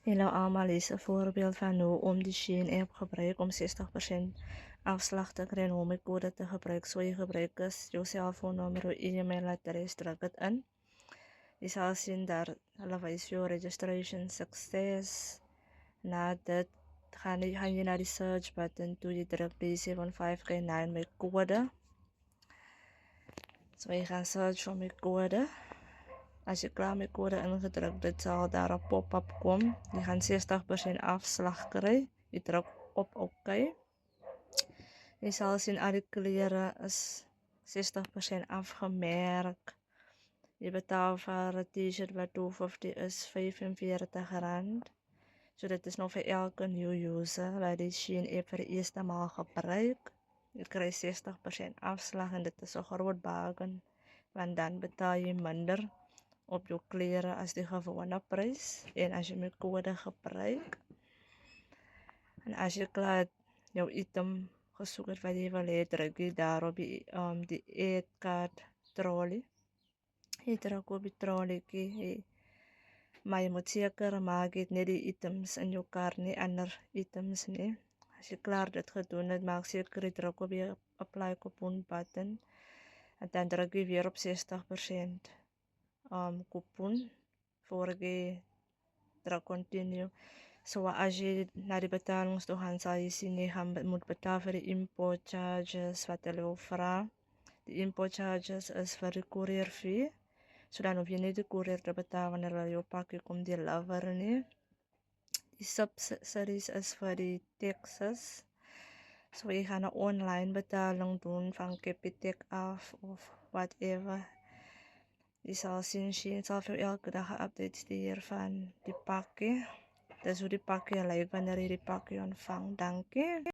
Hallo allemaal, is een voorbeeld van hoe om de Shein-app gebruik om 60% afslag te krijgen, hoe mijn code te gebruiken. Zo je gebruikt je cellfoonnummer, je e-mailadres, druk het in. Je zal zien daar, hulle wijst je registration success. Na dit ga je naar die search button toe, je drukt B75K9 met code. Zo je gaat search voor mijn code. Als je klaar met code ingedrukt, dit zal daar een pop-up komen. Je gaat 60% afslag krijgen. Je drukt op OK. Je zal zien al die kleren is 60% afgemerkt. Je betaalt voor een t-shirt wat 250 is 45 rand. So dit is nog voor elke nieuwe user waar die Shein app voor de eerste maal gebruikt. Je krijgt 60% afslag en dit is een groot bargain. Want dan betaal je minder op je kleren als die gewone prijs. En als je mijn code gebruikt. En als je klaar jouw item gezocht hebt wat je wil hê, druk je daar op die eetkaart trolley. Je drukt op die trolley. Maar je moet zeker maken, net die items in je kaart, niet andere items. Nee. Als je klaar dit gedaan hebt, maak zeker je druk op je apply coupon button. En dan druk je weer op 60% coupon. Voor je druk continue. So als je naar de betalings toe gaat, zal je zien je moet betalen voor de import charges wat hulle wil vragen. De import charges is voor de courier fee. So dan hoef je niet de courier te betalen wanneer hulle jou pakje komt deliveren nie. Die subsidies is voor die taxes. So je gaat een online betaling doen van Capitec af of whatever. Je zal zien, Shein zal voor elke dag een update sturen van die pakje. Dus hoe die pakje lijkt wanneer je die pakje ontvangt. Dank je.